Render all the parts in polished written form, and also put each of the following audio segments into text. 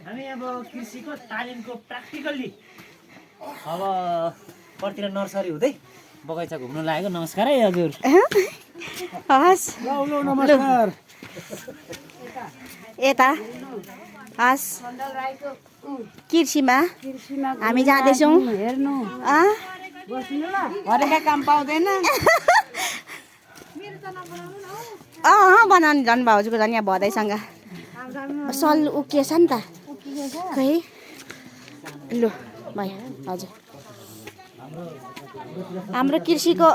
हामी अब कृषिको तालिमको प्र्याक्टिकल्ली अब पर्तिर नर्सरी हुँदै बगैँचा घुम्न लागेको। नमस्कार है हजुर। हस् नमस्कार। यता हस् कृषिमा हामी जाँदैछौँ हेर्नु हरेका काम पाउँदैन। बनाउने झन् भाउजूको झन् यहाँ भदैसँग सल उकिएछ नि त खै। लु भयो हजुर। हाम्रो कृषिको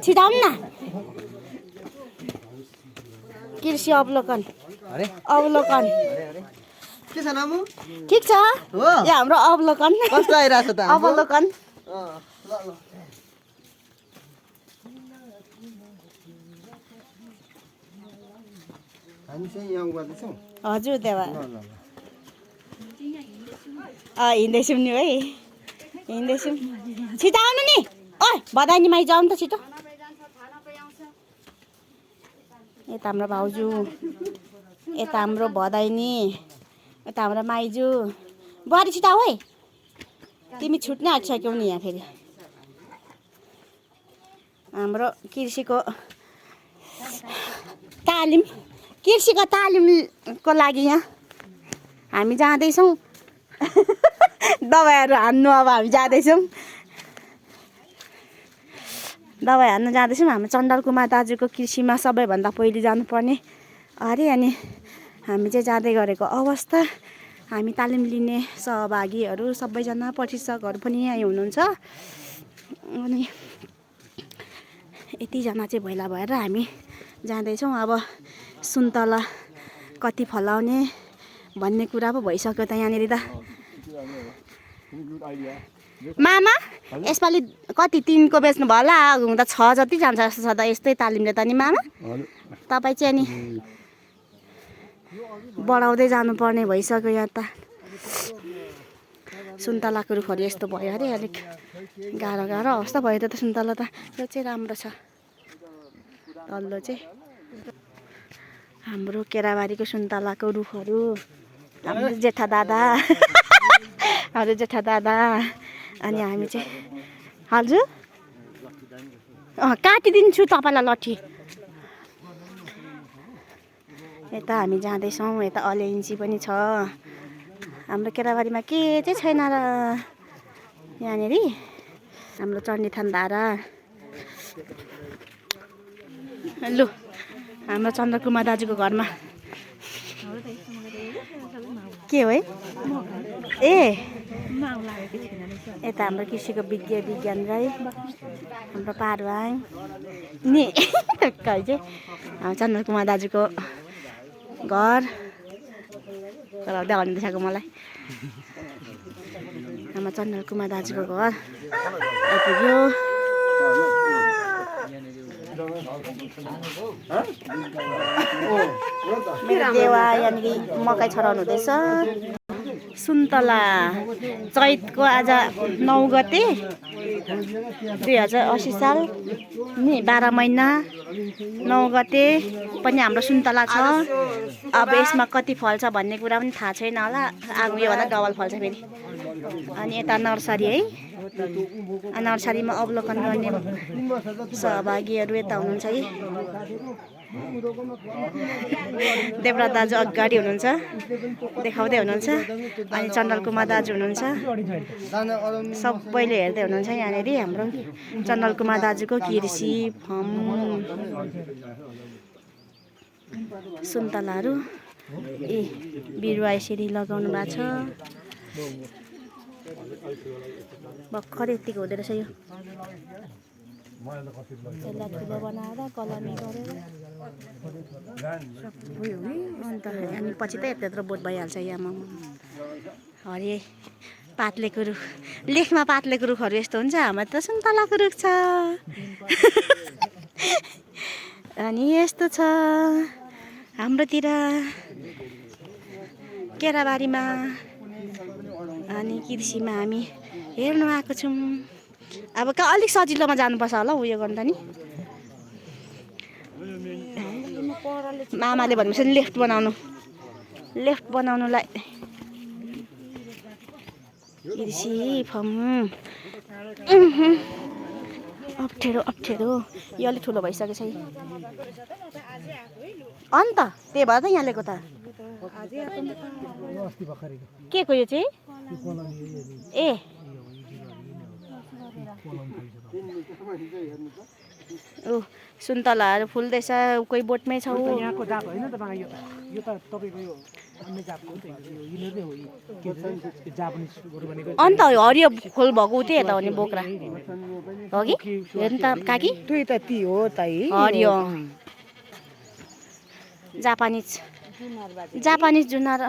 छिटाउनु न कृषि अवलोकन अवलोकन के छ नामु? ठिक छ यहाँ हाम्रो अवलोकन कस्तो आइरहेछ त अवलोकन। हामी चाहिँ यहाँ गर्दैछौँ। हजुर देवा हिँड्दैछौँ नि है हिँड्दैछौँ। छिटो आउनु नि ओइ बधाई माइ जाउँ त छिटो। यता हाम्रो भाउजू यता हाम्रो भदैनी यता हाम्रो माइजू बुहारी छिटो आऊ है तिमी छुट्नै आँटिसक्यौ नि यहाँ फेरि। हाम्रो कृषिको तालिम कृषिको तालिमको लागि यहाँ हामी जाँदैछौँ। दबाईहरू हान्नु अब हामी जाँदैछौँ दबाई हान्नु जाँदैछौँ। हाम्रो चण्डल कुमार दाजुको कृषिमा सबैभन्दा पहिले जानुपर्ने अरे अनि हामी चाहिँ जाँदै गरेको अवस्था। हामी तालिम लिने सहभागीहरू सबैजना प्रशिक्षकहरू पनि यहीँ हुनुहुन्छ। अनि यतिजना चाहिँ भेला भएर हामी जाँदैछौँ। अब सुन्तला कति फलाउने भन्ने कुरा पो भइसक्यो त यहाँनिर त। मामा यसपालि कति 3को बेच्नु भयो होला हुँदा 6 जति जान्छ जस्तो छ त यस्तै तालिमले त नि मामा। तपाईँ चाहिँ अनि बढाउँदै जानुपर्ने भइसक्यो यहाँ त। सुन्तलाको रुखहरू यस्तो भयो अरे अलिक गाह्रो गाह्रो अवस्था भयो त सुन्तला त। यो चाहिँ राम्रो छ तल्लो चाहिँ हाम्रो केराबारीको सुन्तलाको रुखहरू। हाम्रो जेठा दादा हाम्रो जेठा दादा अनि हामी चाहिँ हजुर काटिदिन्छु तपाईँलाई लट्ठी। यता हामी जाँदैछौँ यता अलैँची पनि छ। हाम्रो केराबारीमा के चाहिँ छैन र यहाँनिर हाम्रो चण्डीथान धारा। लु हाम्रो चन्द्रकुमार दाजुको घरमा के हो है ए यता हाम्रो कृषिको विज्ञान राई हाम्रो पारुवाङ नि कहिले चाहिँ हाम्रो चन्द्रकुमार दाजुको घर देखाउनु दिएको मलाई। हाम्रो चन्द्रकुमार दाजुको घर आइपुग्यो। मेरो देवा यहाँनिर मकै छराउनु हुँदैछ। सुन्तला चैतको आज 9 गते 2080 साल नि 12 महिना 9 गते पनि हाम्रो सुन्तला छ। अब यसमा कति फल्छ भन्ने कुरा पनि थाहा छैन होला। आगो योभन्दा डबल फल्छ फेरि। अनि यता नर्सरी है नर्सरीमा अवलोकन गर्ने सहभागीहरू यता हुनुहुन्छ है। देवराज दाजु अगाडि हुनुहुन्छ देखाउँदै हुनुहुन्छ। अनि चण्डल कुमार दाजु हुनुहुन्छ सबैले हेर्दै हुनुहुन्छ यहाँनिर हाम्रो चण्डल कुमार दाजुको कृषि फर्म। सुन्तलाहरू ए बिरुवा यसरी लगाउनु भएको छ। भर्खर यतिको हुँदो रहेछ यो। यसलाई ठुलो बनाएर कलमी गरेर अन्त अनि पछि त यत्रो बोट भइहाल्छ यहाँ। हरे पातलेको रुख लेखमा पातलेको रुखहरू यस्तो हुन्छ। हाम्रो त सुन्तलाको रुख छ अनि यस्तो छ हाम्रोतिर केराबारीमा। अनि कृषिमा हामी हेर्नु आएको छौँ। अब अलिक सजिलोमा जानुपर्छ होला उयो गर्नु त नि। मामाले भनेपछि लेफ्ट बनाउनु लेफ्ट बनाउनुलाई फम अप्ठ्यारो अप्ठ्यारो यो अलिक ठुलो भइसकेको छ अन्त त्यही भएर त यहाँ ल्याएको त के को यो चाहिँ ए ऊ सुन्तलाहरू फुल्दैछ कोही बोटमै छ यहाँको जात होइन तपाईँ यो त तपाईँको यो अन्य जातको हो नि त यिनीहरू नै हो के भन्छ जापानिजहरू भनेको अन्त हरियो खोल भएको त्यही त हो नि बोक्रा हो कि हेर्नु त काकी त्यही त ती हो त हरियो जापानिज जुनार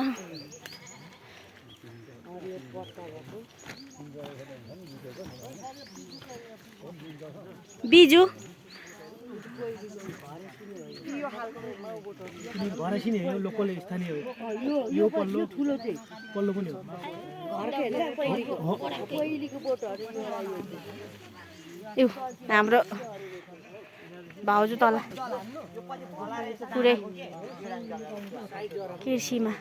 बिजु घरसिने हो लोकल स्थानीय हो यो पल्लो ठुलो चाहिँ पल्लो पनि हो हाम्रो भाउजू तल पुरै कृषिमा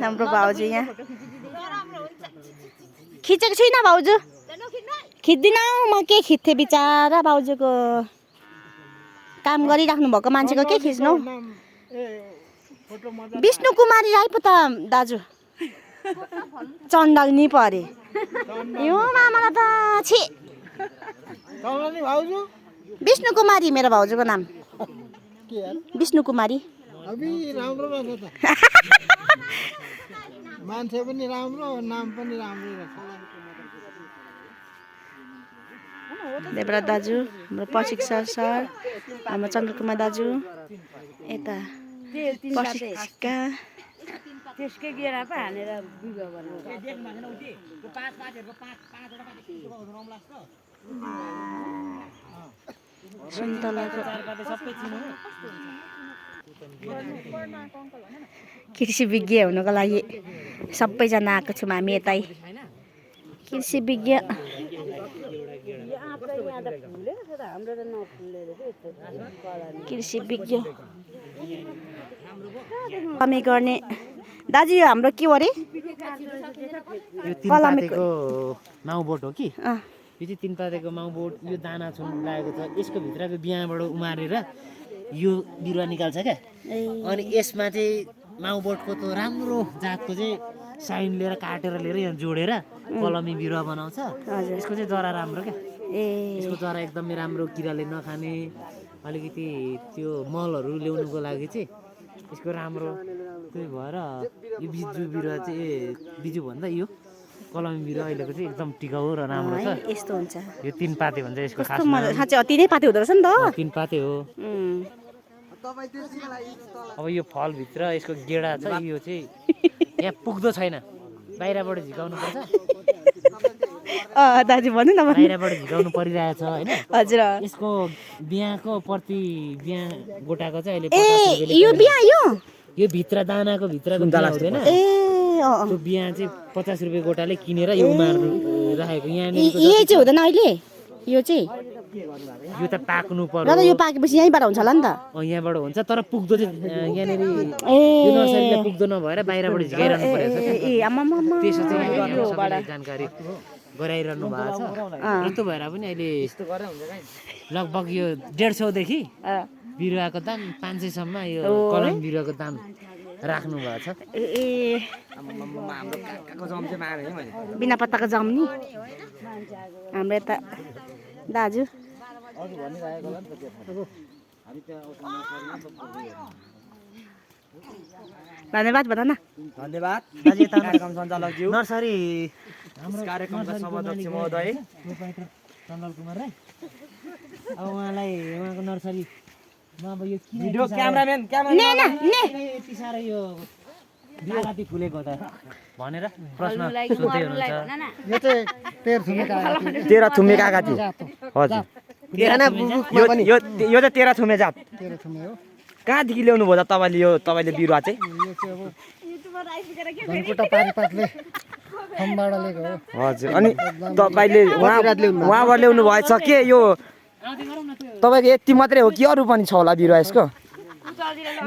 हाम्रो भाउजू यहाँ खिचेको छुइनँ भाउजू खिच्दिनँ म के खिच्थेँ बिचारा भाउजूको काम गरिराख्नु भएको मान्छेको के खिच्नु विष्णु कुमारी राई पो त दाजु चण्डल नि परे यो मामालाई त छि विष्णु कुमारी मेरो भाउजूको नाम विष्णु कुमारी राम्रो रहेछ त मान्छे पनि राम्रो नाम पनि राम्रो रहेछ देवराज दाजु हाम्रो प्रशिक्षक सर हाम्रो चन्द्रकुमार दाजु यता प्रशिक्षिका त्यसकै गेरा पो हानेर बिगाउ सुन्तलाको कृषि विज्ञ हुनको लागि सबैजना आएको छौँ हामी यतै कृषि विज्ञ कृषि विज्ञ कमी गर्ने दाजु यो हाम्रो के हो अरे यो तिन पातेको माउबोट हो कि यो चाहिँ तिन पातेको माउबोट यो दाना छुन लागेको छ यसको भित्रको बिहाबाट उमारेर यो बिरुवा निकाल्छ क्या अनि यसमा चाहिँ माउबोटको त राम्रो जातको चाहिँ साइन लिएर काटेर लिएर यहाँ जोडेर कलमी बिरुवा बनाउँछ यसको चाहिँ जरा राम्रो क्या यसको जरा एकदमै राम्रो किराले नखाने अलिकति त्यो मलहरू ल्याउनुको लागि चाहिँ यसको राम्रो त्यही भएर यो बिजु बिरुवा चाहिँ बिजु भन्दा यो कलमी बिरुवा अहिलेको चाहिँ एकदम टिकाउ र राम्रो छ यस्तो हुन्छ यो तिन पाते भन्छ यसको खास साँच्चै अति नै पाते हुँदो रहेछ नि त तिन पाते हो अब यो फलभित्र यसको गेडा छ यो चाहिँ यहाँ पुग्दो छैन बाहिरबाट झिकाउनु पर्छ दाजु भन्नु न बाहिरबाट झिकाउनु परिरहेछ होइन हजुर यसको बिहाको प्रति बिहा गोटाको चाहिँ अहिले ए यो बिहा यो भित्र दानाको भित्रको बिहा हुँदैन ए त्यो बिहा चाहिँ 50 रुपियाँ गोटाले किनेर यो उमार राखेको यहाँनिर यही चाहिँ हुँदैन अहिले यो चाहिँ यो त पाक्नु र पर्यो त यो पाकेपछि यहीँबाट हुन्छ होला नि त यहाँबाट हुन्छ तर पुग्दो चाहिँ यहाँनिर ए यो नर्सरीले पुग्दो नभएर बाहिरबाट झिकाइरहनु परेको छ ए आमामा त्यसो चाहिँ यहाँनिर सबैलाई जानकारी गराइरहनु भएको छ यस्तो भएर पनि अहिले लगभग यो 150 देखि बिरुवाको दाम 500 सम्म यो कलम बिरुवाको दाम राख्नु भएको छ बिना पत्ताको जम नि हाम्रो यता दाजु धन्यवाद भन न धन्यवाद दाजु यता कार्यक्रम सञ्चालकज्यू नर्सरी हाम्रो कार्यक्रमका सभाध्यक्ष महोदय चन्दल कुमार राई अब उहाँलाई उहाँको नर्सरीमा अब यो किन भिडियो क्यामेराम्यान यति साह्रो यो बिहाती फुलेको त भनेर प्रश्न सोध्दै हुनुहुन्छ यो चाहिँ 13 थुमे कागती हजुर यो चाहिँ 13 थुमे जात 13 थुमे हो कहाँदेखि ल्याउनु भयो त तपाईँले बिरुवा चाहिँ यो चाहिँ अब धनकुटा पारिपातले खम्बाट लिएको हो हजुर अनि तपाईँले उहाँबाट ल्याउनु भएछ के यो तपाईँको यति मात्रै हो कि अरू पनि छ होला बिरुवा यसको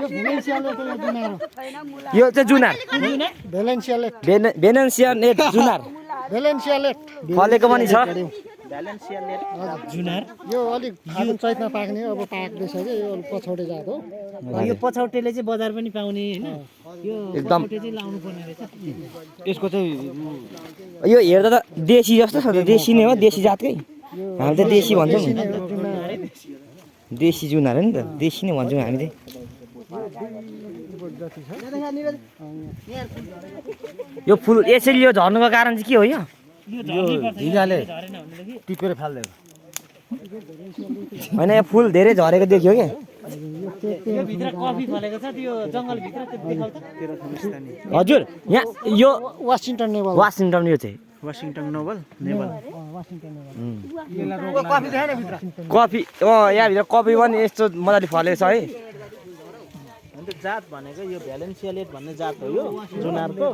यो भेलेन्सियाले त जुनार हो यो चाहिँ जुनार भेलेन्सियाले भेनेन्सियन ए जुनार भेलेन्सियाले फलेको पनि छ जुनार यो अलिक फागुन चैतमा पाक्ने अब पाक्दैछ कि यो पछौटे जात हो यो पछौटेले चाहिँ बजार पनि पाउने होइन यो एकदम पछौटे चाहिँ लाउनु पर्ने रहेछ यसको चाहिँ यो हेर्दा त देशी जस्तो छ त देशी नै हो देशी जातकै हामी त देशी भन्छौँ नि देशी जुनार हो नि त देशी नै भन्छौँ हामी चाहिँ यो फुल यसरी यो झर्नुको कारण चाहिँ के हो यो झिगाले झरेन भनेदेखि टिपेर फाल्दैन होइन यो फुल धेरै झरेको देखियो क्या यो भित्र कफी फलेको छ त्यो जङ्गलभित्र त्यो देखाउ त हजुर यहाँ यो वासिङटन नेभल वासिङटन यो चाहिँ वासिङटन नोबल नेबल कफी यहाँभित्र कफी पनि यस्तो मजाले फलेको छ है अन्त जात भनेको यो भ्यालेन्सियालेट भन्ने जात हो यो जुनारको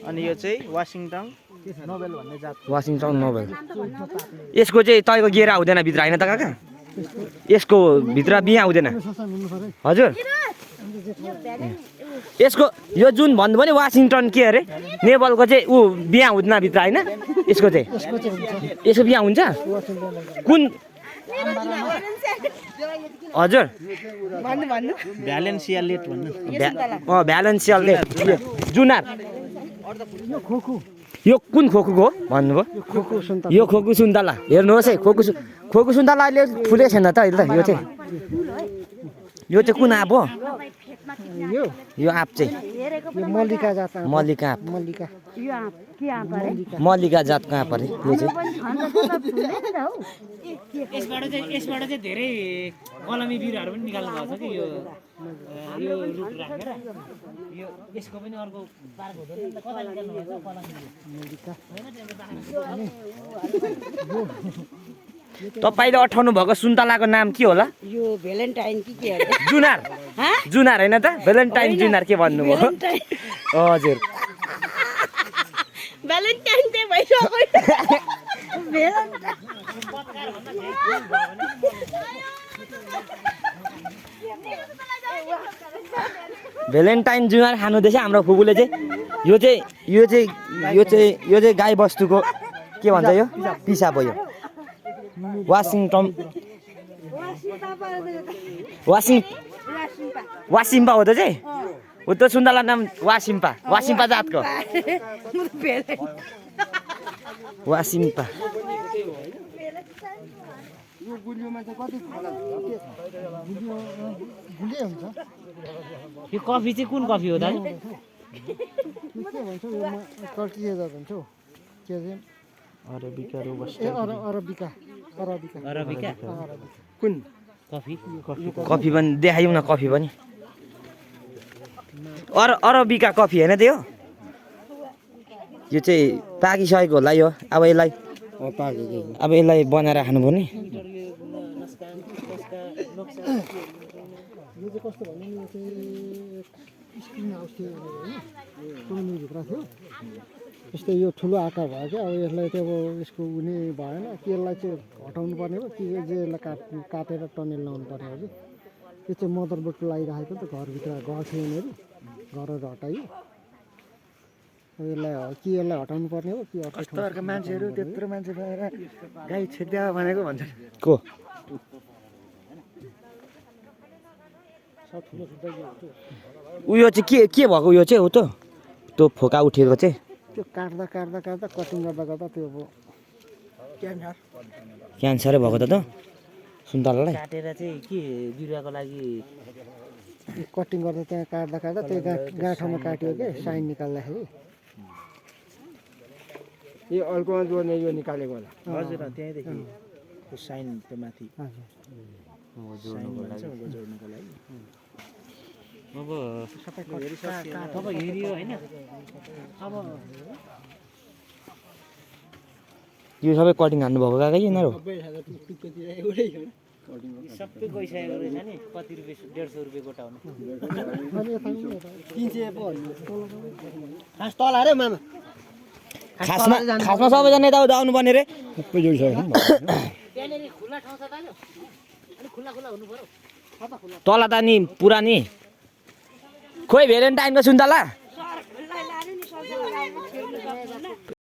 अनि यो चाहिँ वासिङटन नोबेल भन्ने जात वासिङटन नोबेल यसको चाहिँ तपाईँको गेरा हुँदैन भित्र होइन त काका यसको भित्र बिहा हुँदैन हजुर यसको यो जुन भन्नु भने वासिङटन के अरे नेबलको चाहिँ ऊ बिहा हुँदैन भित्र होइन यसको चाहिँ यसको बिहा हुन्छ कुन हजुर भ्यालेन्सियालेट भन्ने भ्यालेन्सियाले जुनार यो कुन खोकुको हो भन्नुभयो यो खोकु सुन्तला हेर्नुहोस् है खोकु सुन्तला अहिले फुलेको छैन त अहिले त यो चाहिँ कुन आँप हो यो आँप चाहिँ यो मल्लिका जात मल्लिका आँप मल्लिका मल्लिका जातको आँप अरे यो चाहिँ यसबाट चाहिँ धेरै कलमी बिरुवाहरू पनि निकाल्नु भएको छ कि यो रुख राखेर यो यसको पनि अर्को पार्क हुँदैन नि त कता निकाल्नु भएको कलमी तपाईँले अठाउनु भएको सुन्तलाको नाम के होला यो भ्यालेन्टाइन कि के जुनार जुनार होइन त भ्यालेन्टाइन जुनार के भन्नुभयो हजुर भ्यालेन्टाइन डे भइसक्यो भ्यालेन्टाइन जुनार खानुहुँदैछ हाम्रो फुपूले चाहिँ यो चाहिँ गाई बस्तुको के भन्छ यो पिसाब हो यो वासिम्पा हो त चाहिँ हो त सुन्तला नाम वासिम्पा जातको वासिम्पा यो कफी चाहिँ कुन कफी हो त के भन्छौ यो टर्किया जात भन्छौ के चाहिँ अरेबिका अरबिका अरबिका कुन कफी कफी पनि देखायौँ न कफी पनि अरबिका कफी होइन त्यो यो चाहिँ पाकिसकेको होला यो अब यसलाई बनाएर खानुपर्ने यो चाहिँ कस्तो भन्नु यो चाहिँ स्क्रिन हाउस थियो होइन टोनीभित्र थियो यस्तै यो ठुलो आकार भयो क्या अब यसलाई चाहिँ अब यसको हुने भएन कि यसलाई चाहिँ हटाउनु पर्ने हो कि यसलाई काटेर टनेल लाउनु पर्ने हो कि यो चाहिँ मदरबोर्डको लगाइराखेको त घरभित्र घर थियो उनीहरू घरहरू हटायो यसलाई हटाउनु पर्ने हो कि कस्तोहरूको मान्छेहरू त्यत्रो मान्छे भएर गाई छेक्दा भनेको भन्छ को उयो चाहिँ के भएको उयो चाहिँ हो त त्यो फोका उठेको चाहिँ त्यो काट्दा कटिङ गर्दा त्यो अब क्यान्सरै भएको त सुन्तलालाई काटेर चाहिँ के बिरुवाको लागि कटिङ गर्दा त्यहाँ काट्दा त्यो गाँठामा काट्यो कि साइन निकाल्दाखेरि यो अर्कोमा जोड्ने यो निकालेको होला हजुर त्यहीँदेखि त्यो साइन त्यो माथि जोड्नुको लागि अब अब हेरियो होइन अब यो सबै कटिङ हान्नुभएको काका यिनीहरू सबै गइसकेको रहेछ नि कति रुपियाँ 150 रुपियाँ गोटा हुने तल अरे मामा खासमा सबैजना यताउता आउनुपर्ने रे सबै जोडिसकेको छ नि त्यहाँनिर खुल्ला ठाउँ छ दाजु अलिक खुल्ला हुनु पर्यो तल त नि पुरा नि खोइ भ्यालेन्टाइनको सुन्तला